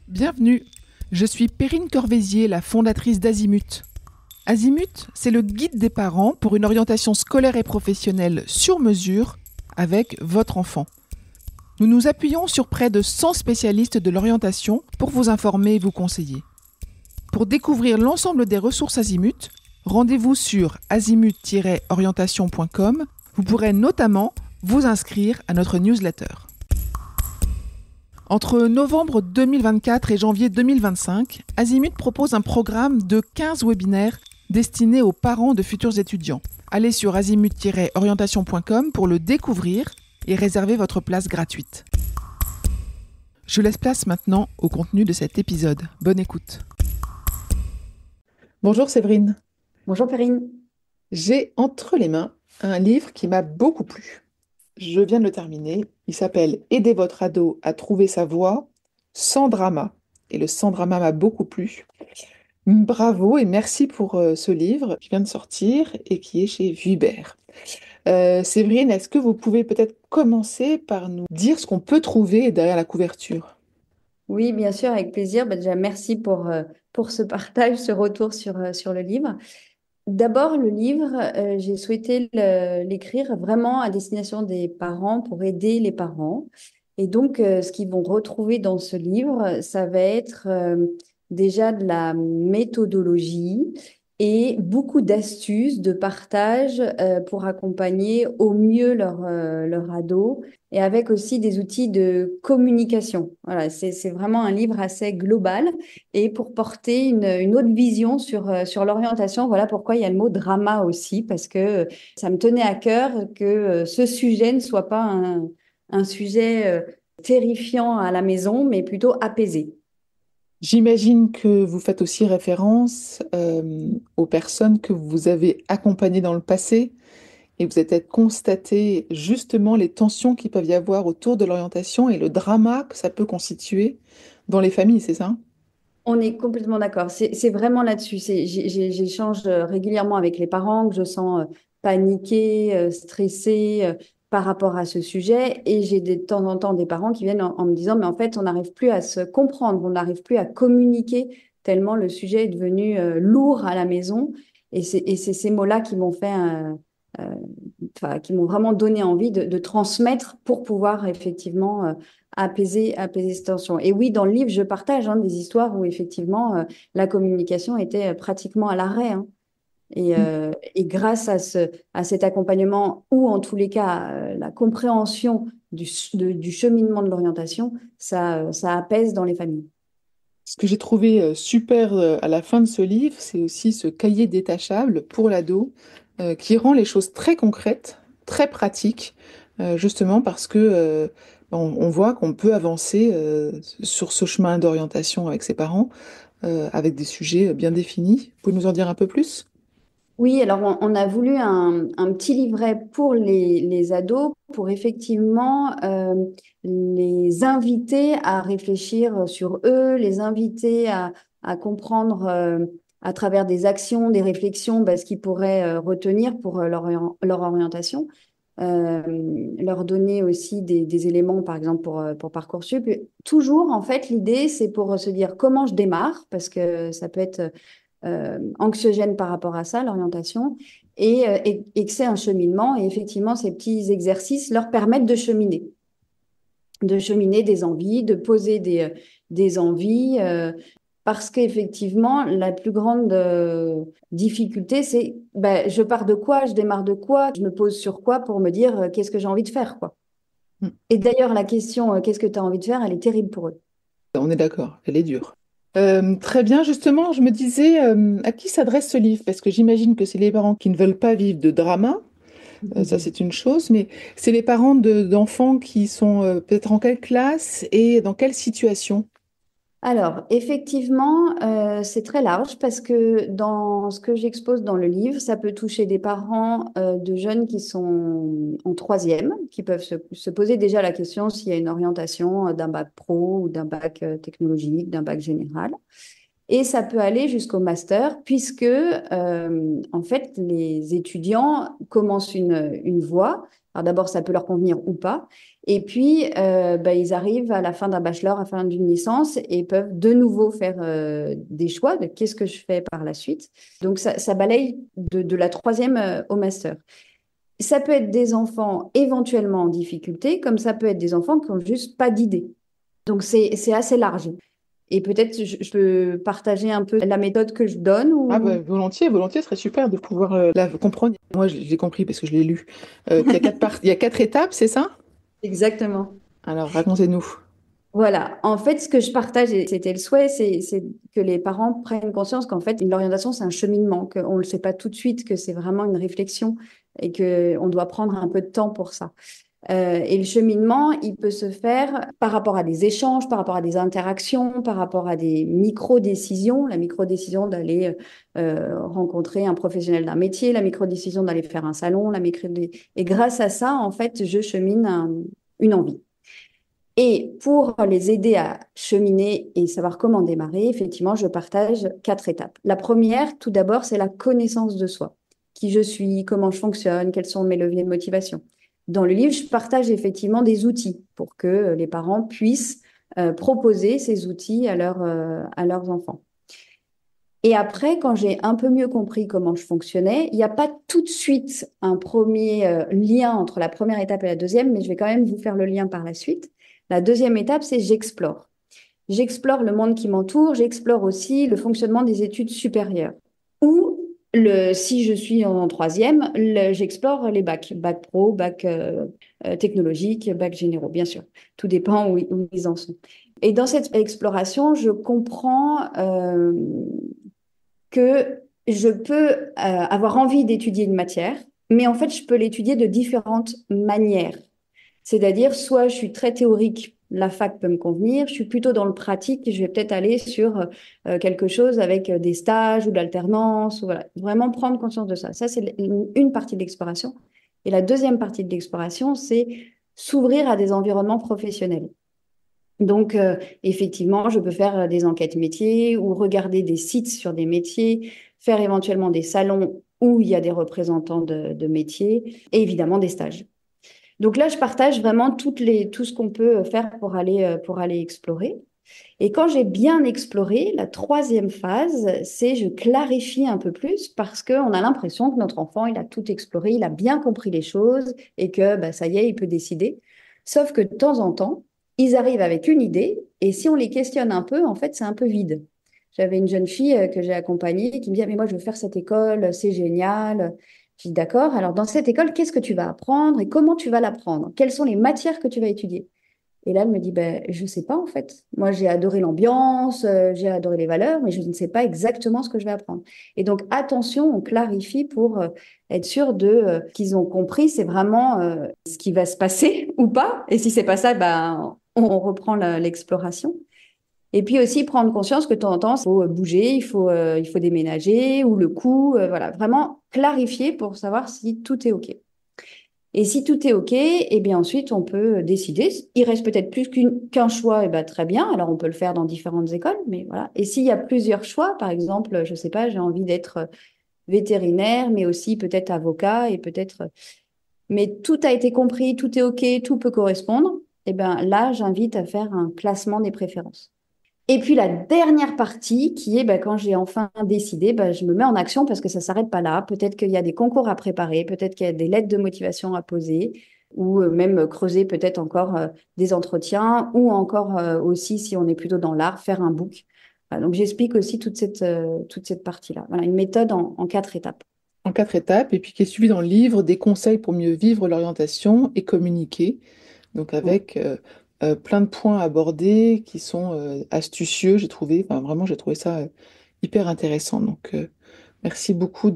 Bienvenue, je suis Perrine Corvézier, la fondatrice d'Azimut. Azimut, c'est le guide des parents pour une orientation scolaire et professionnelle sur mesure avec votre enfant. Nous nous appuyons sur près de 100 spécialistes de l'orientation pour vous informer et vous conseiller. Pour découvrir l'ensemble des ressources Azimut, rendez-vous sur azimut-orientation.com. Vous pourrez notamment vous inscrire à notre newsletter. Entre novembre 2024 et janvier 2025, Azimut propose un programme de 15 webinaires destinés aux parents de futurs étudiants. Allez sur azimut-orientation.com pour le découvrir et réserver votre place gratuite. Je laisse place maintenant au contenu de cet épisode. Bonne écoute. Bonjour Séverine. Bonjour Perrine. J'ai entre les mains un livre qui m'a beaucoup plu. Je viens de le terminer. Il s'appelle Aider votre ado à trouver sa voie sans drama. Et le sans drama m'a beaucoup plu. Bravo et merci pour ce livre qui vient de sortir et qui est chez Vuibert. Séverine, est-ce que vous pouvez peut-être commencer par nous dire ce qu'on peut trouver derrière la couverture? Oui, bien sûr, avec plaisir. Déjà, merci pour ce partage, ce retour sur le livre. D'abord, le livre, j'ai souhaité l'écrire vraiment à destination des parents pour aider les parents. Et donc, ce qu'ils vont retrouver dans ce livre, ça va être déjà de la méthodologie et beaucoup d'astuces de partage pour accompagner au mieux leur ado et avec aussi des outils de communication. Voilà, c'est vraiment un livre assez global et pour porter une autre vision sur l'orientation. Voilà pourquoi il y a le mot drama aussi, parce que ça me tenait à cœur que ce sujet ne soit pas un sujet terrifiant à la maison, mais plutôt apaisé. J'imagine que vous faites aussi référence aux personnes que vous avez accompagnées dans le passé et vous avez peut-être constaté justement les tensions qu'il peut y avoir autour de l'orientation et le drama que ça peut constituer dans les familles, c'est ça? On est complètement d'accord. C'est vraiment là-dessus. J'échange régulièrement avec les parents que je sens paniqués, stressés par rapport à ce sujet. Et j'ai de temps en temps des parents qui viennent en me disant, mais en fait, on n'arrive plus à se comprendre, on n'arrive plus à communiquer tellement le sujet est devenu lourd à la maison. Et c'est ces mots-là qui m'ont fait, euh, enfin, qui m'ont vraiment donné envie de transmettre pour pouvoir effectivement apaiser cette tension. Et oui, dans le livre, je partage des histoires où effectivement la communication était pratiquement à l'arrêt. Et grâce à cet accompagnement, ou en tous les cas la compréhension du cheminement de l'orientation, ça apaise dans les familles. Ce que j'ai trouvé super à la fin de ce livre, c'est aussi ce cahier détachable pour l'ado qui rend les choses très concrètes, très pratiques, justement parce que on voit qu'on peut avancer sur ce chemin d'orientation avec ses parents, avec des sujets bien définis. Vous pouvez nous en dire un peu plus? Oui, alors on a voulu un petit livret pour les ados pour effectivement les inviter à réfléchir sur eux, les inviter à comprendre à travers des actions, des réflexions, ce qu'ils pourraient retenir pour leur orientation. Leur donner aussi des éléments, par exemple, pour Parcoursup. Toujours, en fait, l'idée, c'est pour se dire comment je démarre, parce que ça peut être anxiogène par rapport à ça, l'orientation, et que c'est un cheminement. Et effectivement, ces petits exercices leur permettent de cheminer des envies, de poser des envies, parce qu'effectivement, la plus grande difficulté, c'est je pars de quoi, je démarre de quoi, je me pose sur quoi pour me dire qu'est-ce que j'ai envie de faire, quoi. Mm. Et d'ailleurs, la question qu'est-ce que tu as envie de faire, elle est terrible pour eux. On est d'accord, elle est dure. Très bien, justement, je me disais à qui s'adresse ce livre? Parce que j'imagine que c'est les parents qui ne veulent pas vivre de drama. Ça, c'est une chose, mais c'est les parents d'enfants qui sont peut-être en quelle classe et dans quelle situation? Alors, effectivement, c'est très large parce que dans ce que j'expose dans le livre, ça peut toucher des parents de jeunes qui sont en troisième, qui peuvent se poser déjà la question s'il y a une orientation d'un bac pro ou d'un bac technologique, d'un bac général. Et ça peut aller jusqu'au master, puisque en fait, les étudiants commencent une voie. Alors d'abord, ça peut leur convenir ou pas. Et puis, ils arrivent à la fin d'un bachelor, à la fin d'une licence et peuvent de nouveau faire des choix de qu'est-ce que je fais par la suite. Donc, ça balaye de la troisième au master. Ça peut être des enfants éventuellement en difficulté, comme ça peut être des enfants qui n'ont juste pas d'idée. Donc, c'est assez large. Et peut-être je peux partager un peu la méthode que je donne Ah bah, ou... volontiers, volontiers, ce serait super de pouvoir la comprendre. Moi, je l'ai compris parce que je l'ai lu. Qu'il y a il y a 4 étapes, c'est ça? Exactement. Alors, racontez-nous. Voilà. En fait, ce que je partage, et c'était le souhait, c'est que les parents prennent conscience qu'en fait, l'orientation, c'est un cheminement, qu'on ne le sait pas tout de suite, que c'est vraiment une réflexion et qu'on doit prendre un peu de temps pour ça. Et le cheminement, il peut se faire par rapport à des échanges, par rapport à des interactions, par rapport à des micro-décisions. La micro-décision d'aller rencontrer un professionnel d'un métier, la micro-décision d'aller faire un salon, et grâce à ça, en fait, je chemine une envie. Et pour les aider à cheminer et savoir comment démarrer, effectivement, je partage 4 étapes. La première, tout d'abord, c'est la connaissance de soi. Qui je suis, comment je fonctionne, quels sont mes leviers de motivation. Dans le livre, je partage effectivement des outils pour que les parents puissent proposer ces outils à leurs enfants. Et après, quand j'ai un peu mieux compris comment je fonctionnais, il n'y a pas tout de suite un premier lien entre la première étape et la deuxième, mais je vais quand même vous faire le lien par la suite. La deuxième étape, c'est j'explore. J'explore le monde qui m'entoure, j'explore aussi le fonctionnement des études supérieures. Ou si je suis en troisième, j'explore les bacs, bac pro, bac technologique, bac généraux, bien sûr. Tout dépend où ils en sont. Et dans cette exploration, je comprends que je peux avoir envie d'étudier une matière, mais en fait, je peux l'étudier de différentes manières. C'est-à-dire, soit je suis très théorique, la fac peut me convenir, je suis plutôt dans le pratique, je vais peut-être aller sur quelque chose avec des stages ou de l'alternance, ou voilà. Vraiment prendre conscience de ça. Ça, c'est une partie de l'exploration. Et la deuxième partie de l'exploration, c'est s'ouvrir à des environnements professionnels. Donc, effectivement, je peux faire des enquêtes métiers ou regarder des sites sur des métiers, faire éventuellement des salons où il y a des représentants de métiers et évidemment des stages. Donc là, je partage vraiment tout ce qu'on peut faire pour aller explorer. Et quand j'ai bien exploré, la troisième phase, c'est je clarifie un peu plus parce qu'on a l'impression que notre enfant, il a tout exploré, il a bien compris les choses et que bah, ça y est, il peut décider. Sauf que de temps en temps, ils arrivent avec une idée et si on les questionne un peu, en fait, c'est un peu vide. J'avais une jeune fille que j'ai accompagnée qui me dit, ah, mais moi, je veux faire cette école, c'est génial. Je dis, d'accord, alors dans cette école, qu'est-ce que tu vas apprendre et comment tu vas l'apprendre? Quelles sont les matières que tu vas étudier? Et là, elle me dit, ben, je ne sais pas en fait. Moi, j'ai adoré l'ambiance, j'ai adoré les valeurs, mais je ne sais pas exactement ce que je vais apprendre. Et donc, attention, on clarifie pour être sûr de qu'ils ont compris, c'est vraiment ce qui va se passer ou pas. Et si c'est pas ça, ben, on reprend l'exploration. Et puis aussi prendre conscience que de temps en temps, il faut bouger, il faut déménager ou le coût, voilà, vraiment clarifier pour savoir si tout est OK. Et si tout est OK, eh bien ensuite, on peut décider. Il reste peut-être plus qu'un choix, et ben très bien. Alors, on peut le faire dans différentes écoles, mais voilà. Et s'il y a plusieurs choix, par exemple, je ne sais pas, j'ai envie d'être vétérinaire, mais aussi peut-être avocat et peut-être... Mais tout a été compris, tout est OK, tout peut correspondre. Eh bien là, j'invite à faire un classement des préférences. Et puis la dernière partie qui est quand j'ai enfin décidé, je me mets en action parce que ça ne s'arrête pas là. Peut-être qu'il y a des concours à préparer, peut-être qu'il y a des lettres de motivation à poser ou même creuser peut-être encore des entretiens ou encore aussi, si on est plutôt dans l'art, faire un book. Voilà, donc j'explique aussi toute cette partie-là. Voilà, une méthode en 4 étapes. En 4 étapes, et puis qui est suivi dans le livre des conseils pour mieux vivre l'orientation et communiquer. Donc Ouais. avec plein de points abordés qui sont astucieux, j'ai trouvé. Enfin, vraiment, j'ai trouvé ça hyper intéressant. Donc merci beaucoup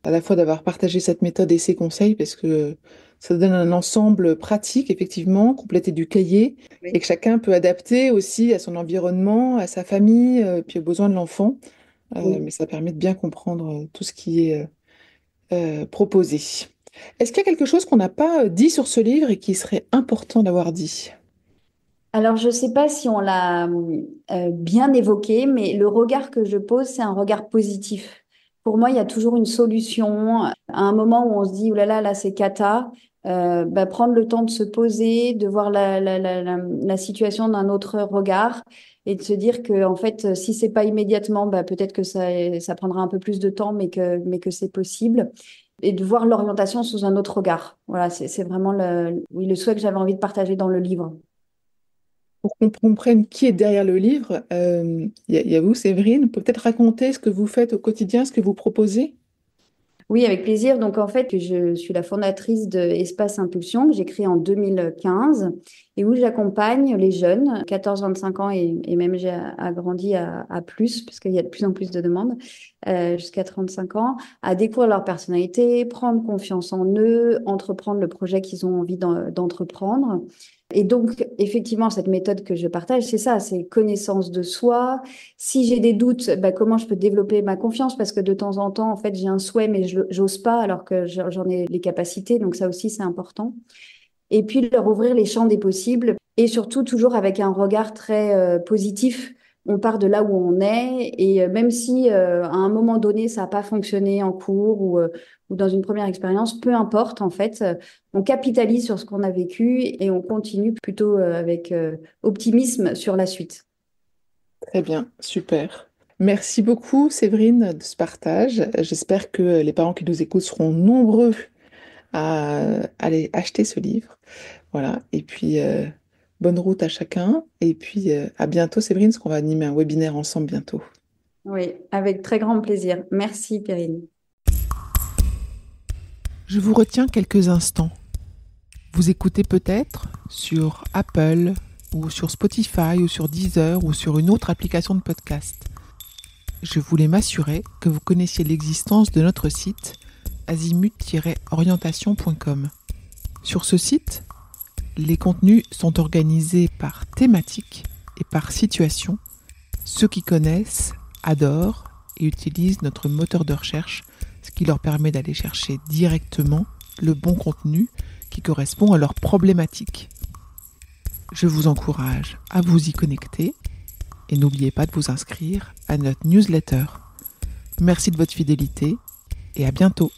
à la fois d'avoir partagé cette méthode et ces conseils parce que ça donne un ensemble pratique, effectivement, complété du cahier et Oui. que chacun peut adapter aussi à son environnement, à sa famille, puis aux besoins de l'enfant. Oui. Mais ça permet de bien comprendre tout ce qui est proposé. Est-ce qu'il y a quelque chose qu'on n'a pas dit sur ce livre et qui serait important d'avoir dit? Alors, je ne sais pas si on l'a bien évoqué, mais le regard que je pose, c'est un regard positif. Pour moi, il y a toujours une solution. À un moment où on se dit, oh là là, là, c'est cata, prendre le temps de se poser, de voir la situation d'un autre regard et de se dire que en fait, si c'est pas immédiatement, peut-être que ça prendra un peu plus de temps, mais que c'est possible. Et de voir l'orientation sous un autre regard. Voilà, c'est vraiment oui, le souhait que j'avais envie de partager dans le livre. Pour qu'on comprenne qui est derrière le livre, il y a vous, Séverine, peut-être raconter ce que vous faites au quotidien, ce que vous proposez? Oui, avec plaisir. Donc, en fait, je suis la fondatrice de Espace Impulsion que j'ai créé en 2015 et où j'accompagne les jeunes, 14-25 ans et même j'ai agrandi à plus parce qu'il y a de plus en plus de demandes, jusqu'à 35 ans, à découvrir leur personnalité, prendre confiance en eux, entreprendre le projet qu'ils ont envie d'entreprendre. Et donc, effectivement, cette méthode que je partage, c'est ça, c'est connaissance de soi. Si j'ai des doutes, comment je peux développer ma confiance? Parce que de temps en temps, en fait, j'ai un souhait, mais je j'ose pas, alors que j'en ai les capacités. Donc ça aussi, c'est important. Et puis leur ouvrir les champs des possibles et surtout toujours avec un regard très positif. On part de là où on est et même si à un moment donné ça n'a pas fonctionné en cours ou dans une première expérience, peu importe en fait, on capitalise sur ce qu'on a vécu et on continue plutôt avec optimisme sur la suite. Très bien, super. Merci beaucoup, Séverine, de ce partage. J'espère que les parents qui nous écoutent seront nombreux à aller acheter ce livre. Voilà. Et puis, bonne route à chacun. Et puis, à bientôt, Séverine, parce qu'on va animer un webinaire ensemble bientôt. Oui, avec très grand plaisir. Merci, Perrine. Je vous retiens quelques instants. Vous écoutez peut-être sur Apple ou sur Spotify ou sur Deezer ou sur une autre application de podcast. Je voulais m'assurer que vous connaissiez l'existence de notre site azimut-orientation.com. Sur ce site, les contenus sont organisés par thématique et par situation. Ceux qui connaissent adorent et utilisent notre moteur de recherche, ce qui leur permet d'aller chercher directement le bon contenu qui correspond à leurs problématiques. Je vous encourage à vous y connecter et n'oubliez pas de vous inscrire à notre newsletter. Merci de votre fidélité et à bientôt.